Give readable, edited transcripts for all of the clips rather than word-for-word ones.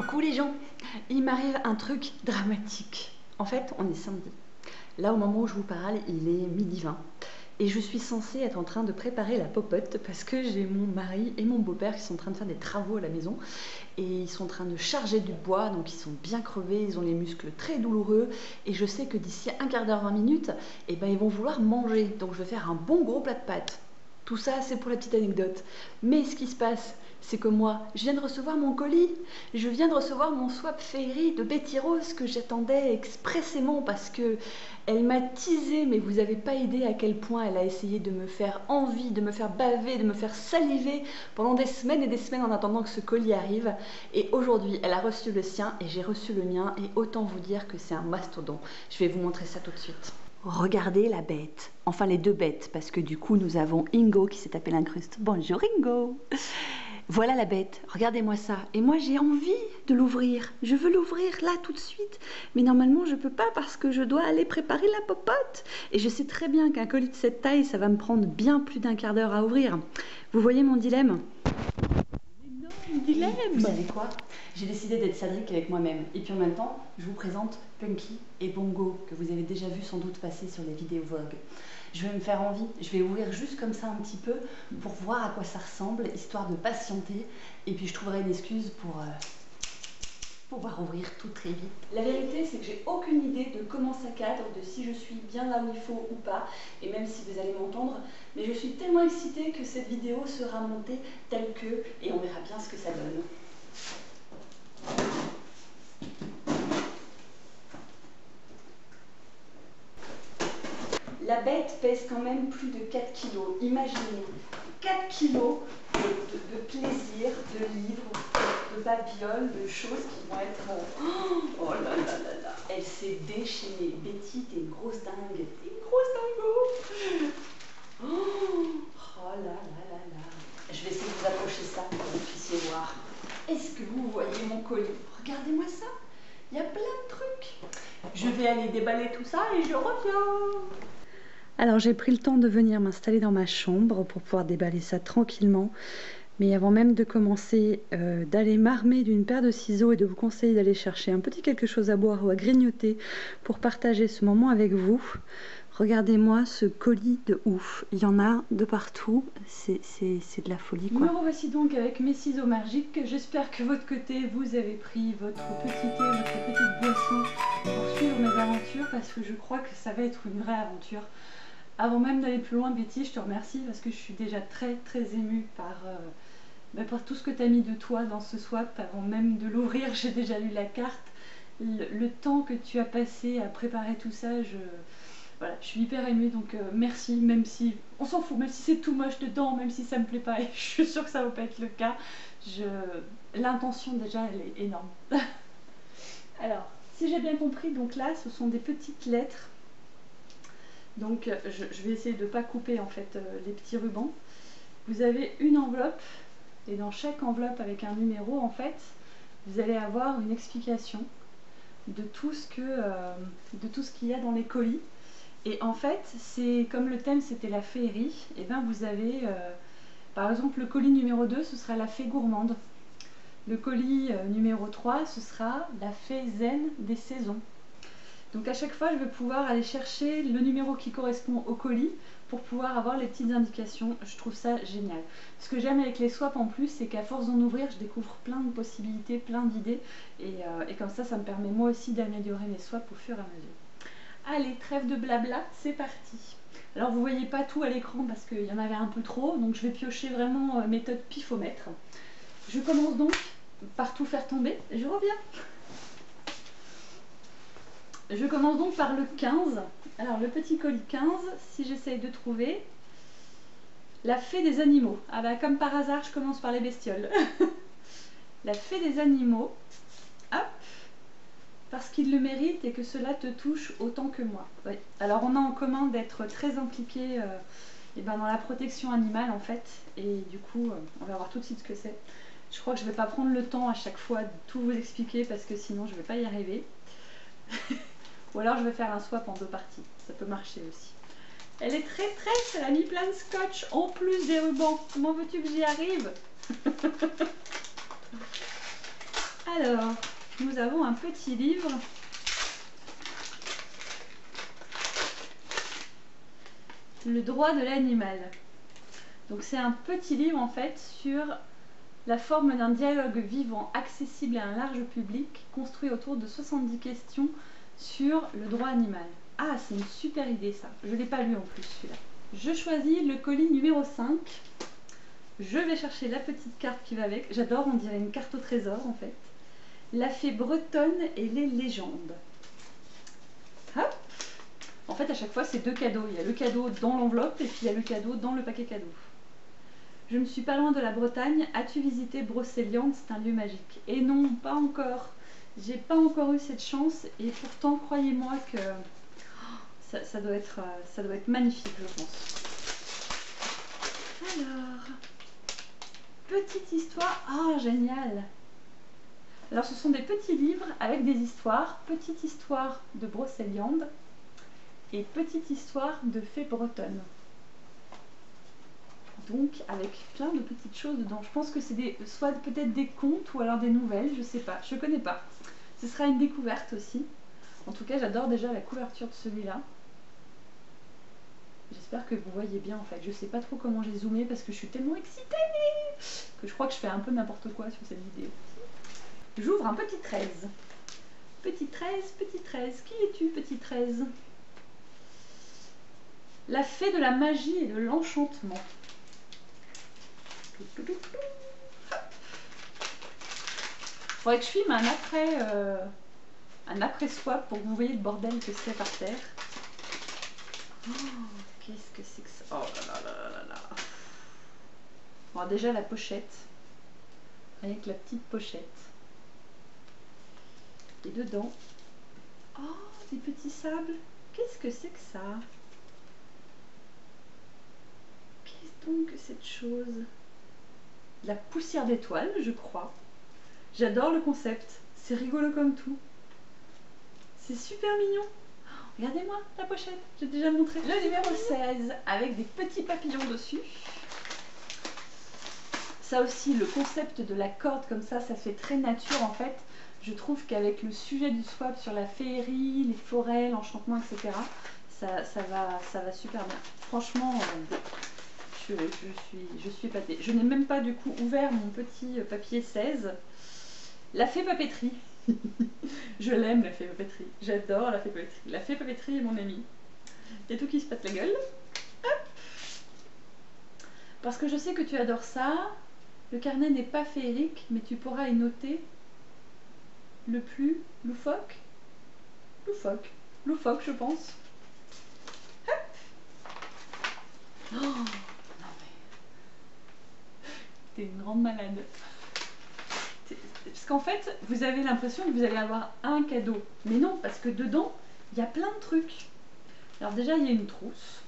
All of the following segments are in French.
Coucou les gens, il m'arrive un truc dramatique. En fait, on est samedi. Là, au moment où je vous parle, il est 12h20. Et je suis censée être en train de préparer la popote parce que j'ai mon mari et mon beau-père qui sont en train de faire des travaux à la maison. Et ils sont en train de charger du bois, donc ils sont bien crevés, ils ont les muscles très douloureux. Et je sais que d'ici un quart d'heure, 20 minutes, ils vont vouloir manger. Donc je vais faire un bon gros plat de pâtes. Tout ça, c'est pour la petite anecdote. Mais ce qui se passe, c'est que moi, je viens de recevoir mon colis. Je viens de recevoir mon swap féerie de Betty Rose que j'attendais expressément parce que elle m'a teasé, mais vous n'avez pas idée à quel point elle a essayé de me faire envie, de me faire baver, de me faire saliver pendant des semaines et des semaines en attendant que ce colis arrive. Et aujourd'hui, elle a reçu le sien et j'ai reçu le mien. Et autant vous dire que c'est un mastodon. Je vais vous montrer ça tout de suite. Regardez la bête, enfin les deux bêtes, parce que du coup nous avons Ingo qui s'est tapé l'incruste. Bonjour Ingo. Voilà la bête, regardez-moi ça. Et moi j'ai envie de l'ouvrir, je veux l'ouvrir là tout de suite. Mais normalement je peux pas parce que je dois aller préparer la popote. Et je sais très bien qu'un colis de cette taille, ça va me prendre bien plus d'un quart d'heure à ouvrir. Vous voyez mon dilemme ? Dilemme. Vous savez quoi? J'ai décidé d'être sadique avec moi-même. Et puis en même temps, je vous présente Punky et Bongo, que vous avez déjà vu sans doute passer sur les vidéos Vogue. Je vais me faire envie, je vais ouvrir juste comme ça un petit peu pour voir à quoi ça ressemble, histoire de patienter. Et puis je trouverai une excuse pour pouvoir ouvrir tout très vite. La vérité, c'est que j'ai aucune idée de comment ça cadre, de si je suis bien là où il faut ou pas, et même si vous allez m'entendre, mais je suis tellement excitée que cette vidéo sera montée telle que, et on verra bien ce que ça donne. La bête pèse quand même plus de 4 kilos. Imaginez, 4 kilos de plaisir, de livres, de babioles, de choses qui vont être... Oh là là là là. Elle s'est déchaînée. Betty, t'es une grosse dingue. T'es une grosse dingo. Oh là là là là. Je vais essayer de vous approcher ça pour que vous puissiez voir. Est-ce que vous voyez mon colis? Regardez-moi ça. Il y a plein de trucs. Je vais aller déballer tout ça et je reviens. Alors j'ai pris le temps de venir m'installer dans ma chambre pour pouvoir déballer ça tranquillement. Mais avant même de commencer, d'aller m'armer d'une paire de ciseaux et de vous conseiller d'aller chercher un petit quelque chose à boire ou à grignoter pour partager ce moment avec vous. Regardez-moi ce colis de ouf. Il y en a de partout. C'est de la folie quoi. Me revoici donc avec mes ciseaux magiques. J'espère que de votre côté vous avez pris votre petit thé, votre petite boisson pour suivre mes aventures parce que je crois que ça va être une vraie aventure. Avant même d'aller plus loin, Betty, je te remercie parce que je suis déjà très émue par tout ce que tu as mis de toi dans ce swap. Avant même de l'ouvrir, j'ai déjà lu la carte. Le temps que tu as passé à préparer tout ça, voilà, je suis hyper émue, donc merci, même si on s'en fout, même si c'est tout moche dedans, même si ça me plaît pas, et je suis sûre que ça va pas être le cas. L'intention déjà, elle est énorme. Alors, si j'ai bien compris, donc là, ce sont des petites lettres. Donc je vais essayer de ne pas couper en fait les petits rubans. Vous avez une enveloppe et dans chaque enveloppe avec un numéro en fait, vous allez avoir une explication de tout ce qu'il y a dans les colis. Et en fait, c'est comme le thème c'était la féerie, et bien vous avez par exemple le colis numéro 2, ce sera la fée gourmande. Le colis numéro 3, ce sera la fée zen des saisons. Donc à chaque fois, je vais pouvoir aller chercher le numéro qui correspond au colis pour pouvoir avoir les petites indications. Je trouve ça génial. Ce que j'aime avec les swaps en plus, c'est qu'à force d'en ouvrir, je découvre plein de possibilités, plein d'idées. Et comme ça me permet moi aussi d'améliorer mes swaps au fur et à mesure. Allez, trêve de blabla, c'est parti. Alors vous voyez pas tout à l'écran parce qu'il y en avait un peu trop, donc je vais piocher vraiment méthode pifomètre. Je commence donc par tout faire tomber. Je reviens. Je commence donc par le 15. Alors le petit colis 15, si j'essaye de trouver, la fée des animaux. Ah bah comme par hasard, je commence par les bestioles. La fée des animaux, hop, parce qu'il le mérite et que cela te touche autant que moi. Oui. Alors on a en commun d'être très impliqués dans la protection animale en fait, et du coup on va voir tout de suite ce que c'est. Je crois que je ne vais pas prendre le temps à chaque fois de tout vous expliquer parce que sinon je ne vais pas y arriver. Ou alors je vais faire un swap en 2 parties, ça peut marcher aussi. Elle est très prête, elle a mis plein de scotch en plus des rubans. Comment veux-tu que j'y arrive? Alors, nous avons un petit livre. Le droit de l'animal. Donc c'est un petit livre en fait sur la forme d'un dialogue vivant accessible à un large public, construit autour de 70 questions sur le droit animal. Ah, c'est une super idée ça. Je ne l'ai pas lu en plus celui-là. Je choisis le colis numéro 5. Je vais chercher la petite carte qui va avec. J'adore, on dirait une carte au trésor en fait. La fée bretonne et les légendes. Hop. En fait, à chaque fois, c'est deux cadeaux. Il y a le cadeau dans l'enveloppe et puis il y a le cadeau dans le paquet cadeau. Je ne suis pas loin de la Bretagne. As-tu visité Brocéliande? C'est un lieu magique. Et non, pas encore. J'ai pas encore eu cette chance. Et pourtant, croyez-moi que ça doit être magnifique, je pense. Alors, petite histoire. Ah, génial! Alors, ce sont des petits livres avec des histoires. Petite histoire de Brocéliande et petite histoire de fée bretonne. Donc, avec plein de petites choses dedans. Je pense que c'est soit peut-être des contes ou alors des nouvelles, je sais pas, je connais pas. Ce sera une découverte aussi. En tout cas, j'adore déjà la couverture de celui-là. J'espère que vous voyez bien en fait. Je sais pas trop comment j'ai zoomé parce que je suis tellement excitée que je crois que je fais un peu n'importe quoi sur cette vidéo. J'ouvre un petit 13. Petit 13, petit 13. Qui es-tu, petit 13? La fée de la magie et de l'enchantement. Faudrait que je filme un après swap pour que vous voyez le bordel que c'est par terre. Oh, qu'est-ce que c'est que ça? Oh là là là là là. Bon, déjà la pochette, avec la petite pochette. Et dedans, oh, des petits sables. Qu'est-ce que c'est que ça? Qu'est-ce donc que cette chose? De la poussière d'étoiles, je crois. J'adore le concept. C'est rigolo comme tout. C'est super mignon. Regardez-moi la pochette, j'ai déjà montré. Le numéro 16 avec des petits papillons dessus. Ça aussi, le concept de la corde comme ça fait très nature en fait. Je trouve qu'avec le sujet du swap sur la féerie, les forêts, l'enchantement, etc., ça va super bien. Franchement, je suis épatée. Je n'ai même pas du coup ouvert mon petit papier 16. La fée papeterie. Je l'aime la fée papeterie. J'adore la fée papeterie. La fée papeterie est mon amie. Il y a tout qui se pète la gueule. Hop. Parce que je sais que tu adores ça. Le carnet n'est pas féerique, mais tu pourras y noter le plus loufoque. Loufoque. Loufoque, je pense. Hop. Oh, non mais... T'es une grande malade. Parce qu'en fait, vous avez l'impression que vous allez avoir un cadeau. Mais non, parce que dedans, il y a plein de trucs. Alors déjà, il y a une trousse.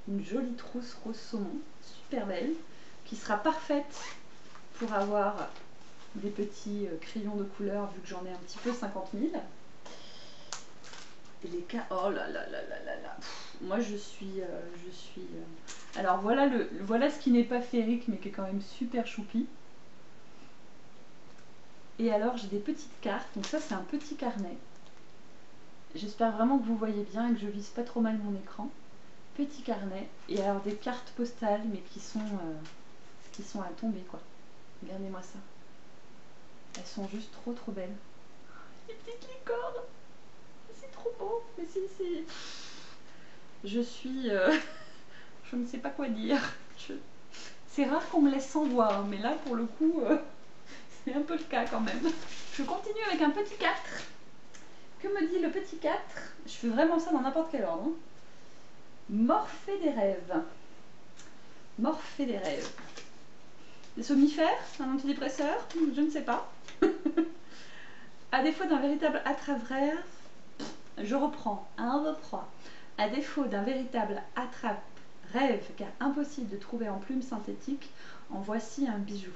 Une jolie trousse rose saumon, super belle, qui sera parfaite pour avoir des petits crayons de couleur, vu que j'en ai un petit peu 50 000. Et les cas... Oh là là là là là là. Moi, je suis... Alors voilà ce qui n'est pas féerique, mais qui est quand même super choupi. Et alors j'ai des petites cartes, donc ça c'est un petit carnet. J'espère vraiment que vous voyez bien et que je vise pas trop mal mon écran. Petit carnet, et alors des cartes postales mais qui sont à tomber quoi. Regardez-moi ça. Elles sont juste trop belles. Les petites licornes. C'est trop beau. Mais si. Je suis... je ne sais pas quoi dire. C'est rare qu'on me laisse sans voix, hein, mais là pour le coup... C'est un peu le cas quand même. Je continue avec un petit 4. Que me dit le petit 4? Je fais vraiment ça dans n'importe quel ordre. Hein. Morphée des rêves. Morphée des rêves. Des somnifères? Un antidépresseur? Je ne sais pas. À défaut d'un véritable attrape-rêve, je reprends. 1, 2, 3. À défaut d'un véritable attrape-rêve, car impossible de trouver en plume synthétique, en voici un bijou.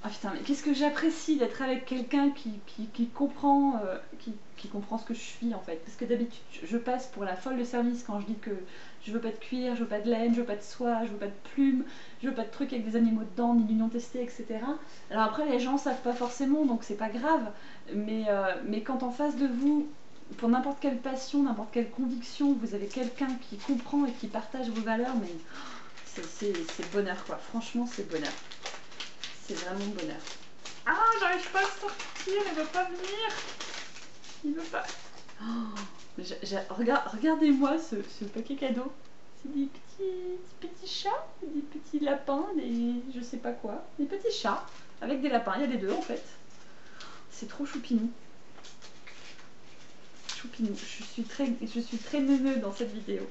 Ah putain, mais qu'est-ce que j'apprécie d'être avec quelqu'un qui comprend, qui comprend ce que je suis en fait. Parce que d'habitude, je passe pour la folle de service quand je dis que je veux pas de cuir, je veux pas de laine, je veux pas de soie, je veux pas de plumes, je veux pas de trucs avec des animaux dedans, ni d'union testée, etc. Alors après, les gens savent pas forcément, donc c'est pas grave. Mais quand en face de vous, pour n'importe quelle passion, n'importe quelle conviction, vous avez quelqu'un qui comprend et qui partage vos valeurs, mais c'est bonheur quoi. Franchement, c'est bonheur. C'est vraiment bonheur. Ah, j'arrive pas à sortir, il veut pas venir. Il veut pas. Oh, regardez-moi ce paquet cadeau. C'est des petits chats, des petits lapins, des je sais pas quoi. Des petits chats avec des lapins, il y a les deux en fait. C'est trop choupinou. Choupinou. Je suis très neuneux dans cette vidéo.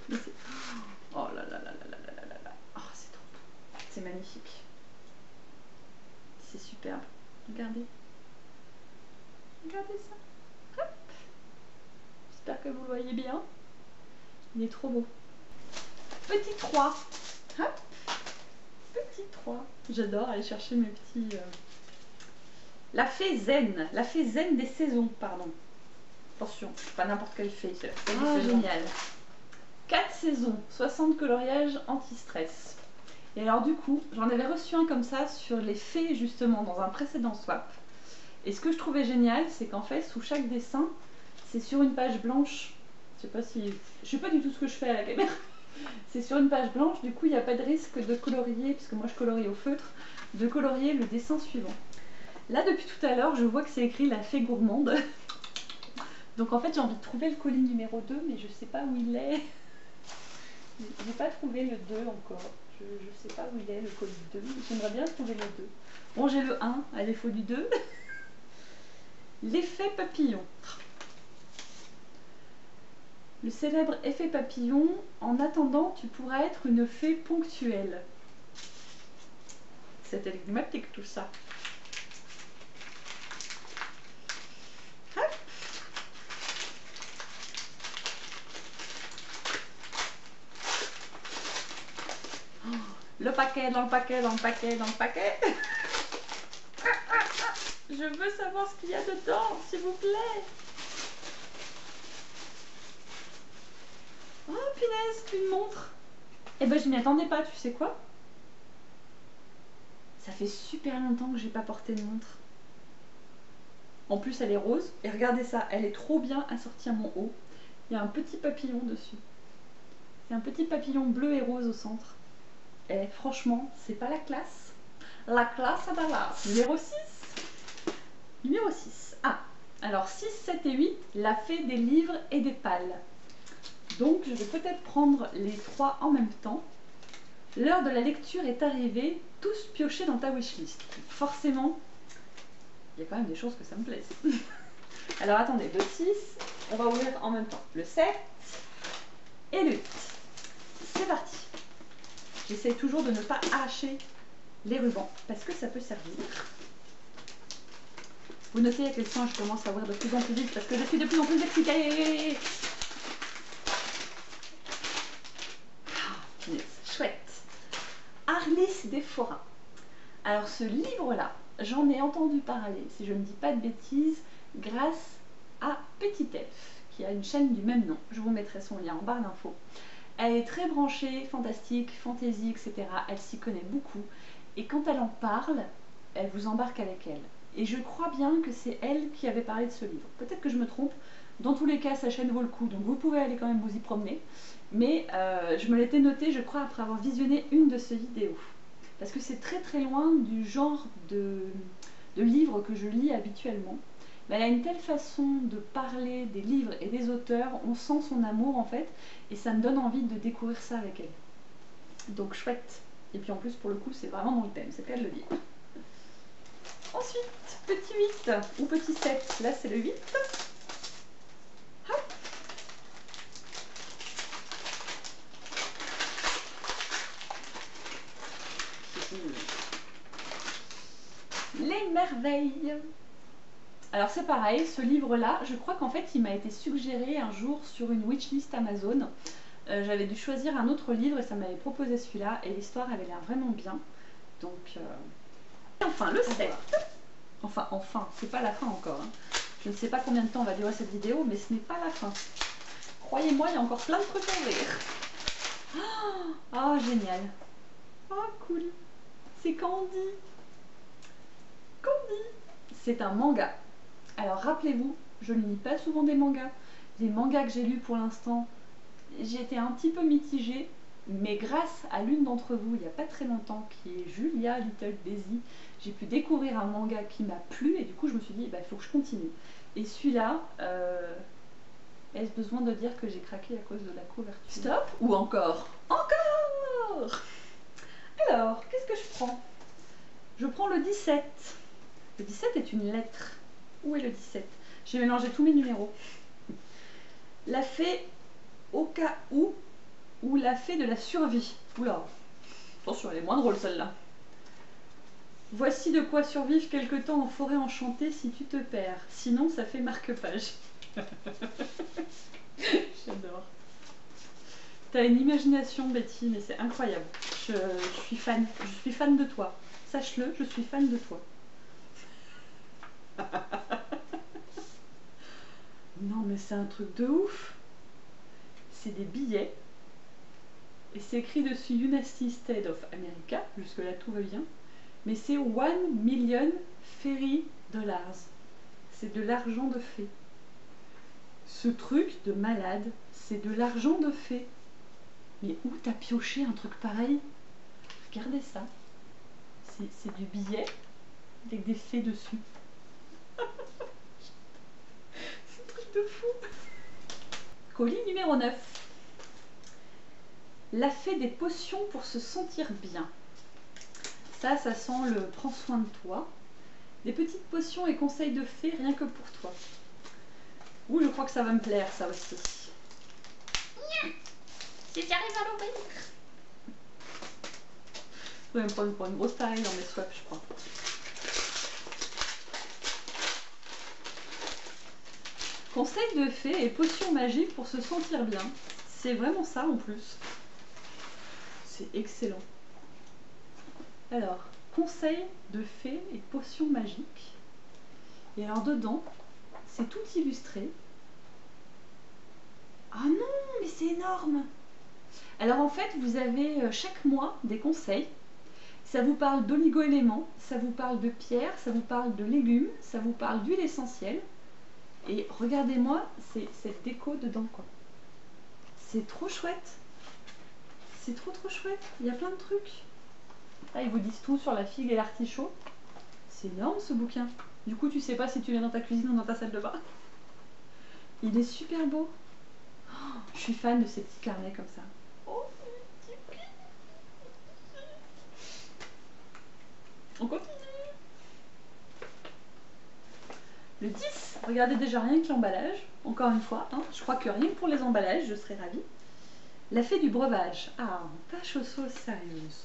Oh là là là là là là là là. Oh, c'est trop beau. C'est magnifique. C'est superbe. Regardez. Regardez ça. Hop. J'espère que vous le voyez bien. Il est trop beau. Petit 3. Hop. Petit 3. J'adore aller chercher mes petits... La fée zen. La fée zen des saisons, pardon. Attention, pas n'importe quelle fée. Ah, génial. 4 saisons, 60 coloriages anti-stress. Et alors du coup, j'en avais reçu un comme ça sur les fées justement dans un précédent swap. Et ce que je trouvais génial, c'est qu'en fait, sous chaque dessin, c'est sur une page blanche. Je sais pas si... Je sais pas du tout ce que je fais à la caméra. C'est sur une page blanche, du coup, il n'y a pas de risque de colorier, puisque moi je colorie au feutre, de colorier le dessin suivant. Là, depuis tout à l'heure, je vois que c'est écrit la fée gourmande. Donc en fait, j'ai envie de trouver le colis numéro 2, mais je sais pas où il est. J'ai pas trouvé le 2 encore. Je sais pas où il est, le colis 2. J'aimerais bien trouver le 2. Bon, j'ai le 1, à défaut du 2. L'effet papillon. Le célèbre effet papillon, en attendant, tu pourras être une fée ponctuelle. C'est énigmatique tout ça. Hop. Oh, le paquet dans le paquet dans le paquet dans le paquet. Je veux savoir ce qu'il y a dedans, s'il vous plaît. Oh punaise, une montre. Eh ben je m'y attendais pas, tu sais quoi? Ça fait super longtemps que j'ai pas porté de montre. En plus elle est rose, et regardez ça, elle est trop bien assortie à mon haut. Il y a un petit papillon dessus. C'est un petit papillon bleu et rose au centre. Et franchement, c'est pas la classe. La classe à Dallas. Numéro 6. Numéro 6. Ah, alors 6, 7 et 8, la fée des livres et des pales. Donc je vais peut-être prendre les 3 en même temps. L'heure de la lecture est arrivée, tous piochés dans ta wishlist. Forcément, il y a quand même des choses que ça me plaise. Alors attendez, le 6, on va ouvrir en même temps. Le 7 et le 8. C'est parti. J'essaie toujours de ne pas arracher les rubans parce que ça peut servir. Vous notez à quel point je commence à ouvrir de plus en plus vite parce que je suis de plus en plus excitée. Oh, chouette. Arlis des Forains. Alors ce livre-là, j'en ai entendu parler, si je ne dis pas de bêtises, grâce à Petit Elf, qui a une chaîne du même nom. Je vous mettrai son lien en barre d'infos. Elle est très branchée, fantastique, fantasy, etc. Elle s'y connaît beaucoup. Et quand elle en parle, elle vous embarque avec elle. Et je crois bien que c'est elle qui avait parlé de ce livre. Peut-être que je me trompe. Dans tous les cas, sa chaîne vaut le coup, donc vous pouvez aller quand même vous y promener. Mais je me l'étais noté, je crois, après avoir visionné une de ses vidéos. Parce que c'est très très loin du genre de livres que je lis habituellement. Mais elle a une telle façon de parler des livres et des auteurs, on sent son amour en fait, et ça me donne envie de découvrir ça avec elle. Donc chouette. Et puis en plus, pour le coup, c'est vraiment dans le thème, c'est le cas de le dire. Ensuite, petit 8 ou petit 7, là c'est le 8. Hop. Les merveilles. Alors c'est pareil, ce livre-là, je crois qu'en fait il m'a été suggéré un jour sur une wishlist Amazon. J'avais dû choisir un autre livre et ça m'avait proposé celui-là et l'histoire avait l'air vraiment bien. Donc Enfin, le 7. Enfin, c'est pas la fin encore. Hein. Je ne sais pas combien de temps va durer cette vidéo, mais ce n'est pas la fin. Croyez-moi, il y a encore plein de trucs à ouvrir. Ah, génial. Ah, cool. C'est Candy. Candy. C'est un manga. Alors, rappelez-vous, je ne lis pas souvent des mangas. Les mangas que j'ai lus pour l'instant, j'ai été un petit peu mitigée. Mais grâce à l'une d'entre vous, il n'y a pas très longtemps, qui est Julia Little Daisy, j'ai pu découvrir un manga qui m'a plu et du coup je me suis dit, bah, il faut que je continue. Et celui-là, est-ce besoin de dire que j'ai craqué à cause de la couverture? Stop ou encore? Encore! Alors, qu'est-ce que je prends? Je prends le 17. Le 17 est une lettre. Où est le 17? J'ai mélangé tous mes numéros. La fée au cas où, ou la fée de la survie. Oula, attention, elle est moins drôle celle-là. Voici de quoi survivre quelque temps en forêt enchantée si tu te perds. Sinon, ça fait marque-page. J'adore. T'as une imagination, Betty, mais c'est incroyable. Je suis fan. Je suis fan de toi. Sache-le, je suis fan de toi. Non, mais c'est un truc de ouf. C'est des billets. Et c'est écrit dessus United States of America. Jusque-là, tout va bien. Mais c'est 1 million fairy dollars. C'est de l'argent de fée. Ce truc de malade, c'est de l'argent de fée. Mais où t'as pioché un truc pareil? Regardez ça. C'est du billet avec des fées dessus. C'est un truc de fou. Colis numéro 9. La fée des potions pour se sentir bien. Ça sent le prends soin de toi. Des petites potions et conseils de fée rien que pour toi. Ouh, je crois que ça va me plaire, ça aussi. Si j'arrive à l'ouvrir. Je vais me prendre pour une grosse pareille dans mes swaps, je crois. Conseils de fée et potions magiques pour se sentir bien. C'est vraiment ça en plus. C'est excellent. Alors, conseils de fée et potions magiques. Et alors dedans, c'est tout illustré. Ah non, mais c'est énorme! Alors en fait, vous avez chaque mois des conseils. Ça vous parle d'oligo-éléments, ça vous parle de pierres, ça vous parle de légumes, ça vous parle d'huile essentielle. Et regardez-moi cette déco dedans, quoi. C'est trop chouette. C'est trop chouette. Il y a plein de trucs. Là, ils vous disent tout sur la figue et l'artichaut. C'est énorme ce bouquin. Du coup, tu sais pas si tu viens dans ta cuisine ou dans ta salle de bain. Il est super beau. Oh, je suis fan de ces petits carnets comme ça. Oh, petit prix. On continue. Le 10, regardez déjà rien que l'emballage. Encore une fois, hein, je crois que rien que pour les emballages, je serais ravie. La fée du breuvage. Ah, tâche aux sauces sérieuses.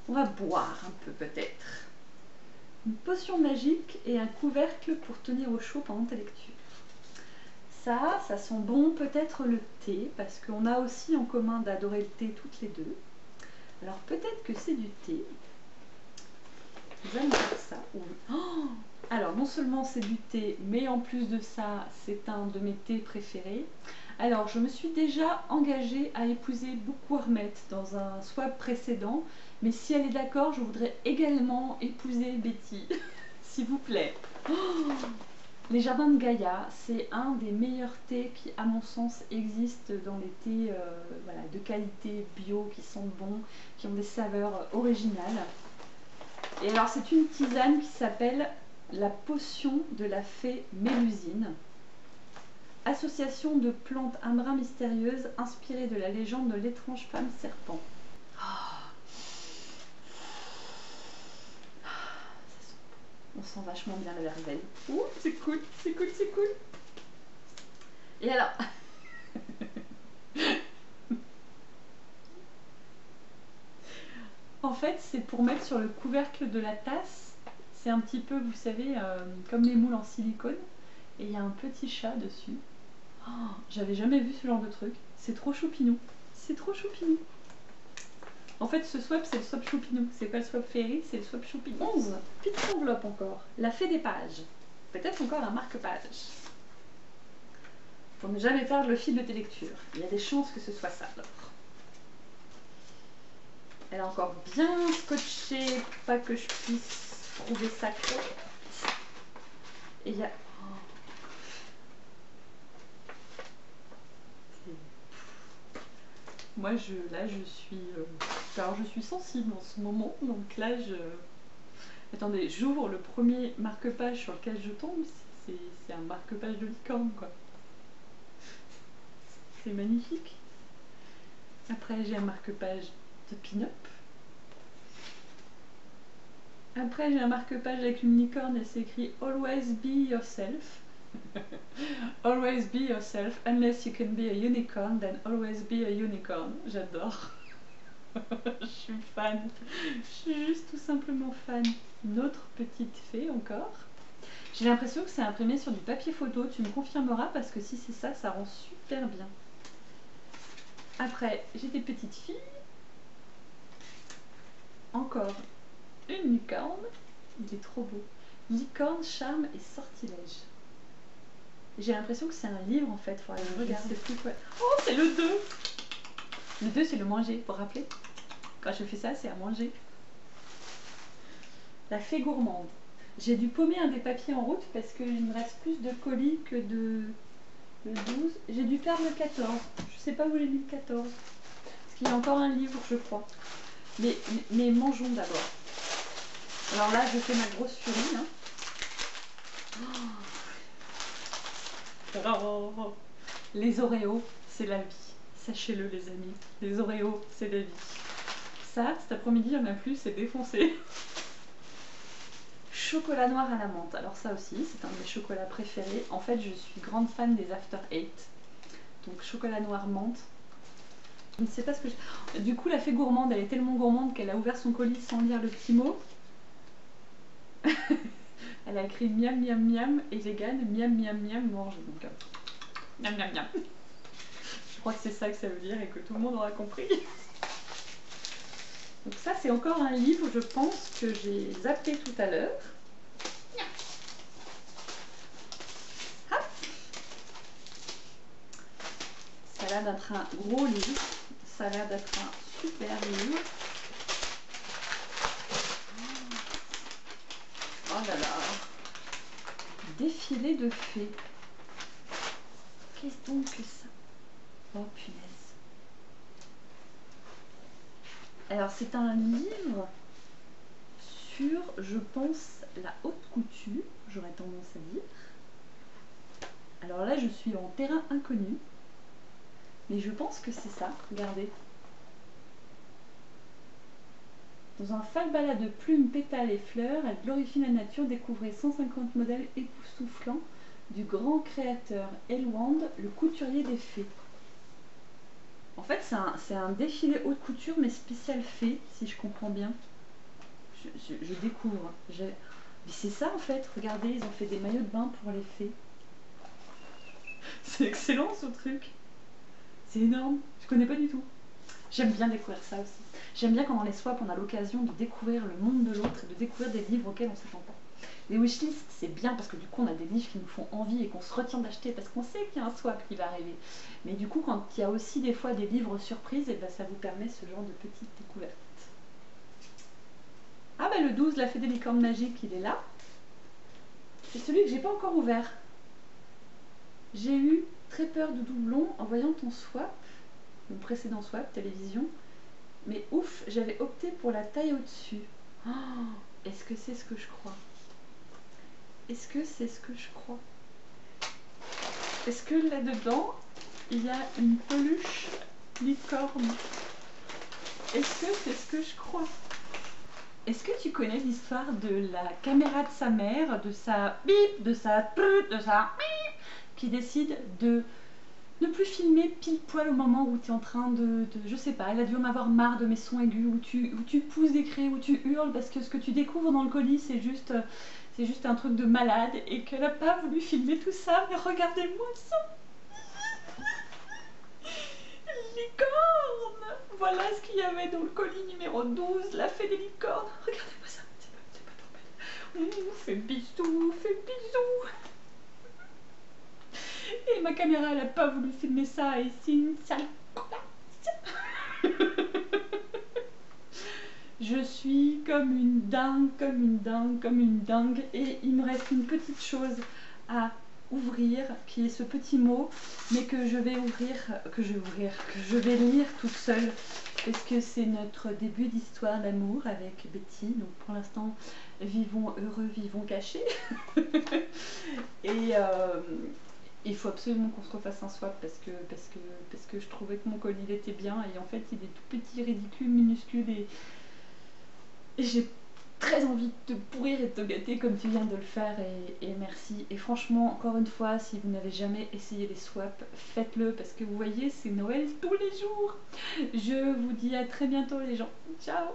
On va boire un peu peut-être. Une potion magique et un couvercle pour tenir au chaud pendant ta lecture. Ça sent bon, peut-être le thé, parce qu'on a aussi en commun d'adorer le thé toutes les deux. Alors peut-être que c'est du thé. Nous allons faire ça. Oui. Oh, alors non seulement c'est du thé, mais en plus de ça, c'est un de mes thés préférés. Alors je me suis déjà engagée à épouser Bookwormet dans un swap précédent, mais si elle est d'accord, je voudrais également épouser Betty, s'il vous plaît. Oh, les jardins de Gaïa, c'est un des meilleurs thés qui, à mon sens, existent dans les thés voilà, de qualité bio, qui sentent bon, qui ont des saveurs originales. Et alors c'est une tisane qui s'appelle la potion de la fée Mélusine. Association de plantes un brin mystérieuses inspirée de la légende de l'étrange femme serpent. On sent vachement bien la verveine. Ouh, c'est cool, c'est cool, c'est cool. Et alors en fait, c'est pour mettre sur le couvercle de la tasse. C'est un petit peu, vous savez, comme les moules en silicone. Et il y a un petit chat dessus. Oh, j'avais jamais vu ce genre de truc. C'est trop choupinou. C'est trop choupinou. En fait, ce swap, c'est le swap choupinou. C'est pas le swap féerie, c'est le swap choupinou. 11. Petite enveloppe encore. La fée des pages. Peut-être encore un marque-page. Pour ne jamais perdre le fil de tes lectures. Il y a des chances que ce soit ça, alors. Elle est encore bien scotchée, pas que je puisse trouver ça correct. Et il y a... Moi, là, je suis... Alors, je suis sensible en ce moment, donc là, Attendez, j'ouvre le premier marque-page sur lequel je tombe, c'est un marque-page de licorne, quoi. C'est magnifique. Après, j'ai un marque-page de pin-up. Après, j'ai un marque-page avec une licorne et c'est écrit « Always be yourself ». Always be yourself, unless you can be a unicorn, then always be a unicorn. J'adore. Je suis fan. Je suis juste tout simplement fan. Une autre petite fée encore. J'ai l'impression que c'est imprimé sur du papier photo. Tu me confirmeras parce que si c'est ça, ça rend super bien. Après, j'ai des petites filles. Encore une licorne. Il est trop beau. Licorne, charme et sortilège. J'ai l'impression que c'est un livre en fait. Faudrait que je regarde. C'est plus quoi. Oh, c'est le 2. Le 2, c'est le manger, vous vous rappelez? Quand je fais ça, c'est à manger. La fée gourmande. J'ai dû paumer un des papiers en route parce qu'il me reste plus de colis que de le 12. J'ai dû perdre le 14. Je sais pas où j'ai mis le 14. Parce qu'il y a encore un livre, je crois. Mais mangeons d'abord. Alors là, je fais ma grosse furie. Hein. Oh. Les Oreos, c'est la vie. Sachez-le, les amis. Les Oreos, c'est la vie. Ça, cet après-midi, il n'y en a plus, c'est défoncé. Chocolat noir à la menthe. Alors ça aussi, c'est un de mes chocolats préférés. En fait, je suis grande fan des After Eight. Donc chocolat noir menthe. Je ne sais pas ce que je... Du coup, la fée gourmande, elle est tellement gourmande qu'elle a ouvert son colis sans lire le petit mot. Elle a écrit miam miam miam et vegan, miam miam miam mange. Donc miam miam miam. Je crois que c'est ça que ça veut dire et que tout le monde aura compris. Donc ça, c'est encore un livre, je pense, que j'ai zappé tout à l'heure. Ça a l'air d'être un gros livre. Ça a l'air d'être un super livre. Oh là là. Défilé de fées. Qu'est-ce donc que ça? Oh punaise. Alors c'est un livre sur, je pense, la haute couture, j'aurais tendance à dire. Alors là, je suis en terrain inconnu, mais je pense que c'est ça, regardez. Dans un falbala de plumes, pétales et fleurs, elle glorifie la nature, découvrez 150 modèles époustouflants du grand créateur Elwand, le couturier des fées. En fait, c'est un défilé haute couture, mais spécial fée, si je comprends bien. Je découvre. Mais c'est ça en fait, regardez, ils ont fait des maillots de bain pour les fées. C'est excellent ce truc. C'est énorme, je connais pas du tout. J'aime bien découvrir ça aussi. J'aime bien quand dans les swaps on a l'occasion de découvrir le monde de l'autre et de découvrir des livres auxquels on ne s'attend pas. Les wishlists, c'est bien parce que du coup on a des livres qui nous font envie et qu'on se retient d'acheter parce qu'on sait qu'il y a un swap qui va arriver. Mais du coup quand il y a aussi des fois des livres surprises, et ben ça vous permet ce genre de petite découverte. Ah bah le 12, la fée des licornes magiques, il est là. C'est celui que j'ai pas encore ouvert. J'ai eu très peur de doublons en voyant ton swap, mon précédent swap, télévision. Mais ouf, j'avais opté pour la taille au-dessus. Oh, est-ce que c'est ce que je crois? Est-ce que c'est ce que je crois? Est-ce que là-dedans, il y a une peluche licorne? Est-ce que c'est ce que je crois? Est-ce que tu connais l'histoire de la caméra de sa mère, de sa bip, de sa trut, de sa bip, qui décide de ne plus filmer pile poil au moment où tu es en train je sais pas, elle a dû en avoir marre de mes sons aigus, où tu pousses des cris, où tu hurles, parce que ce que tu découvres dans le colis, c'est juste un truc de malade, et qu'elle n'a pas voulu filmer tout ça, mais regardez-moi ça. Licorne! voilà ce qu'il y avait dans le colis numéro 12, la fée des licornes. Regardez-moi ça, c'est pas trop belle. Fais bisous, fais bisous. Et ma caméra, elle a pas voulu filmer ça et c'est une sale connasse. Je suis comme une dingue, comme une dingue, comme une dingue. Et il me reste une petite chose à ouvrir, qui est ce petit mot, mais que je vais que je vais lire toute seule, parce que c'est notre début d'histoire d'amour avec Betty. Donc pour l'instant, vivons heureux, vivons cachés. Et il faut absolument qu'on se refasse un swap parce que je trouvais que mon colis il était bien et en fait il est tout petit, ridicule, minuscule et j'ai très envie de te pourrir et de te gâter comme tu viens de le faire et merci. Et franchement, encore une fois, si vous n'avez jamais essayé les swaps, faites-le parce que vous voyez, c'est Noël tous les jours. Je vous dis à très bientôt les gens. Ciao!